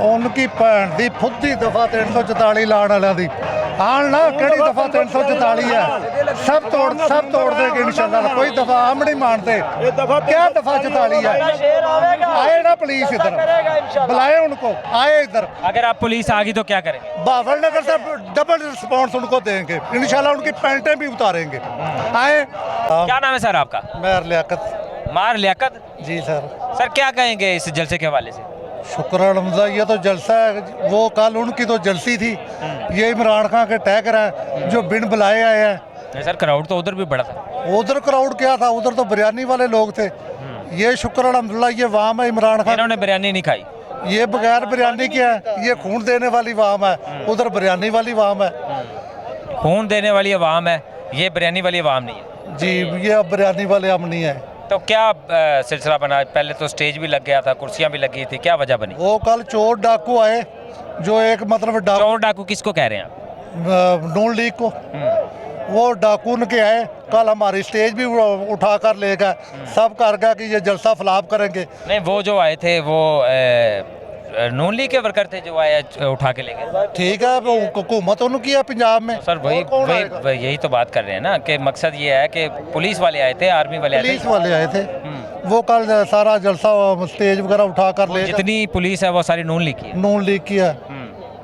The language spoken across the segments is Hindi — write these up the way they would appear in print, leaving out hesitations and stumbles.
उनकी भैन दी फुद्दी दफा 344 लाने वालियां दी आन ना केड़ी दफा 344 है सब तोड़ देंगे इंशाल्लाह। कोई दफा हम नहीं मानते। क्या दफा 44 है? आए ना पुलिस इधर, बुलाए उनको, आए इधर। अगर आप पुलिस आ गई तो क्या करें? बावल नगर से डबल रिस्पॉन्स उनको देंगे इंशाल्लाह। उनकी पैंटें भी उतारेंगे। आए। क्या नाम है सर आपका? मेर लियाकत। मार लियाकत जी सर। सर क्या कहेंगे इस जलसे के हवाले से? शुक्र अलहमदा, ये तो जलसा है। वो कल उनकी तो जलसी थी, ये इमरान खान के टैगर हैं जो बिन बुलाए आए हैं। नहीं सर, क्राउड तो उधर भी बड़ा था। उधर क्राउड क्या था? उधर तो बिरयानी वाले लोग थे। ये शुक्र अलहमदुलिल्लाह ये वाम है इमरान खान। इन्होंने बिरयानी नहीं खाई। ये बगैर बिरयानी के है, ये खून देने वाली वाम है। उधर बिरयानी वाली वाम है। खून देने वाली अवाम है, ये बिरयानी वाली अवाम नहीं है। जी, ये अब बिरयानी वाले हम नहीं है। तो क्या सिलसिला बना? पहले तो स्टेज भी लग गया था, कुर्सियां भी लगी थी, क्या वजह बनी? वो कल चोर डाकू आए जो एक मतलब चोर डाकू किसको कह रहे हैं आप? नून लीग को। वो डाकून के आए, कल हमारी स्टेज भी उठा कर ले गए। सब कर गया कि ये जलसा फ्लाप करेंगे। नहीं, वो जो आए थे वो नून लीग के वर्कर थे जो आए उठा के ले गए। ठीक है, वो हुकूमत उनकी है पंजाब में। सर वही यही तो बात कर रहे हैं ना कि मकसद ये है कि पुलिस वाले आए थे, आर्मी वाले आए थे। पुलिस वाले आए थे। वो कल सारा जलसा स्टेज वगैरह उठा कर ले। जितनी पुलिस है वो सारी नून लीग की है। नून लीग की है।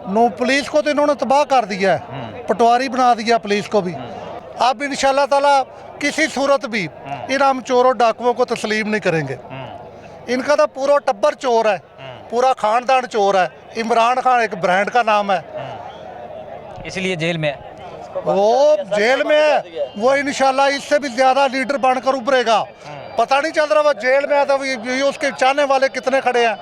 नून पुलिस को तो इन्होंने तबाह कर दिया है, पटवारी बना दिया पुलिस को भी। अब इंशाल्लाह ताला किसी सूरत भी इन हम चोरों डाकुओं को तस्लीम नहीं करेंगे। इनका तो पूरा टब्बर चोर है, पूरा खानदान चोर है। इमरान खान एक ब्रांड का नाम है, इसलिए जेल में है। वो जेल में है। वो इंशाल्लाह इससे भी ज्यादा लीडर बनकर उभरेगा। पता नहीं चल रहा वो जेल में है तो ये उसके चाहने वाले कितने खड़े हैं।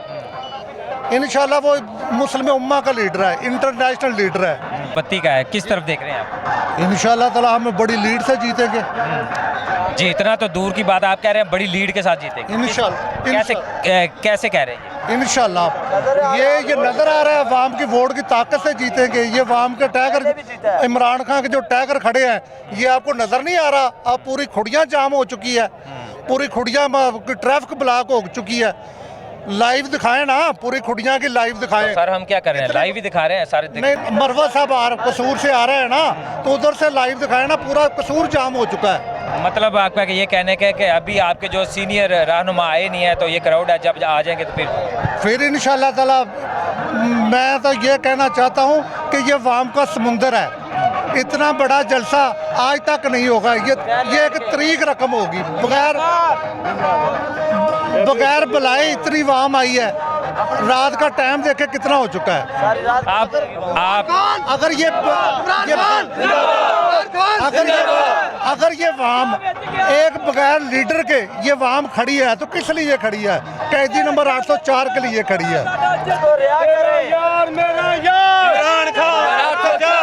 इंशाल्लाह वो मुस्लिम उम्मा का लीडर है, इंटरनेशनल लीडर है। बत्ती का है, किस तरफ देख रहे हैं आप? इंशाल्लाह ताला हम बड़ी लीड से जीतेंगे। जीतना तो दूर की बात, आप कह रहे हैं बड़ी लीड के साथ जीतेंगे। इंशाल्लाह कैसे कह रहे हैं? इंशाल्लाह ये नजर आ रहा है वाम की वोट की ताकत से जीतेंगे। ये वाम के टैगर इमरान खान के जो टैगर खड़े हैं, ये आपको नजर नहीं आ रहा? अब पूरी खुड़ियाँ जाम हो चुकी है, पूरी खुड़ियाँ ट्रैफिक ब्लॉक हो चुकी है। लाइव दिखाएं ना, पूरी खुड़ियाँ की लाइव दिखाएं। तो सर हम क्या कर रहे हैं? लाइव ही दिखा रहे हैं सारे। नहीं, मरवा साहब कसूर से आ रहे हैं ना, तो उधर से लाइव दिखाएं ना। पूरा कसूर जाम हो चुका है। मतलब आपका ये कहने का है कि अभी आपके जो सीनियर रहनुमा आए नहीं है तो ये क्राउड है, जब आ जाएंगे तो फिर इंशाल्लाह ताला मैं तो ये कहना चाहता हूँ कि ये वाम का समुंदर है। इतना बड़ा जलसा आज तक नहीं होगा। ये एक तरीक रकम होगी। बगैर बुलाए इतनी वाम आई है। रात का टाइम देखे कितना हो चुका है। आप अगर ये वाम एक बगैर लीडर के ये वाम खड़ी है तो किस लिए खड़ी है? कैदी नंबर 804 के लिए खड़ी है। यार मेरा यार इमरान खान 804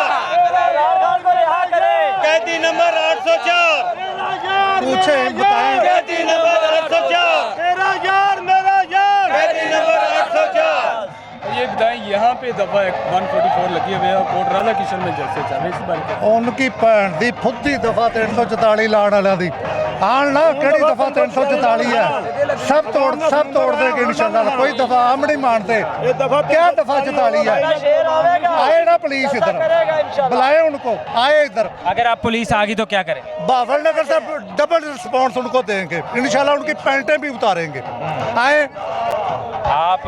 कैदी नंबर 804 पूछे बताएं। कैदी नंबर 804 मेरा यार कैदी नंबर 804। ये बताएं, यहाँ पे दफा 144 लगी हुई है, कोट राधा किशन में जलसे चल रहे इस बार के। उनकी भैन दी फुद्दी दफा 344 लाने वालियां दी आन ना केड़ी दफा 344 है सब तोड़ देंगे इंशाल्लाह। कोई दफा हम नहीं मानते। क्या दफा 44 है? आए ना पुलिस इधर, बुलाए उनको, आए इधर। अगर आप पुलिस आ गई तो क्या करें? बावल नगर से डबल रिस्पॉन्स उनको देंगे इंशाल्लाह। उनकी पैंटें भी उतारेंगे। आए। आप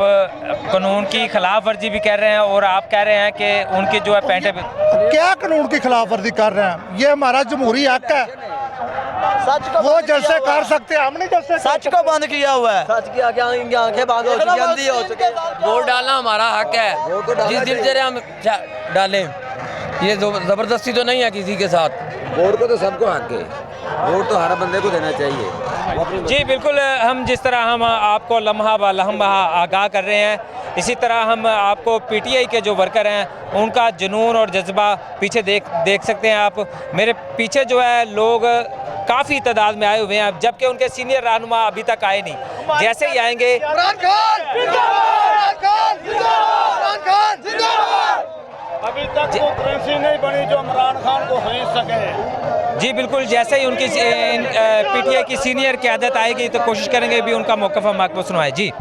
कानून की खिलाफ वर्जी भी कर रहे हैं और आप कह रहे हैं कि उनकी जो है पैंटें भी। क्या कानून की खिलाफ वर्जी कर रहे हैं? ये हमारा जमहूरी हक है। वो जलसे कर सकते हैं, हम नहीं जलसे। सच को बंद किया हुआ है। सच की आंखें बंद हो चुकी, अंधी हो चुकी। वोट डालना हमारा हक है, जिस दिल से हम डालें। ये जबरदस्ती तो नहीं है किसी के साथ। वोट को तो सबको हक है, वोट तो हर बंदे को देना चाहिए। जी बिल्कुल, हम जिस तरह हम आपको लम्हा ब लम्हा आगाह कर रहे हैं, इसी तरह हम आपको पीटीआई के जो वर्कर हैं उनका जुनून और जज्बा पीछे देख सकते हैं आप। मेरे पीछे जो है लोग काफ़ी तादाद में आए हुए हैं, जबकि उनके सीनियर रहनुमा अभी तक आए नहीं। जैसे ही आएंगे अभी तक वो करेंसी नहीं बनी जो इमरान खान को खरीद सके। जी बिल्कुल, जैसे ही उनकी पीटीआई की सीनियर क़यादत आएगी तो कोशिश करेंगे भी उनका मौक़िफ़ हम आपको सुनवाएं। जी।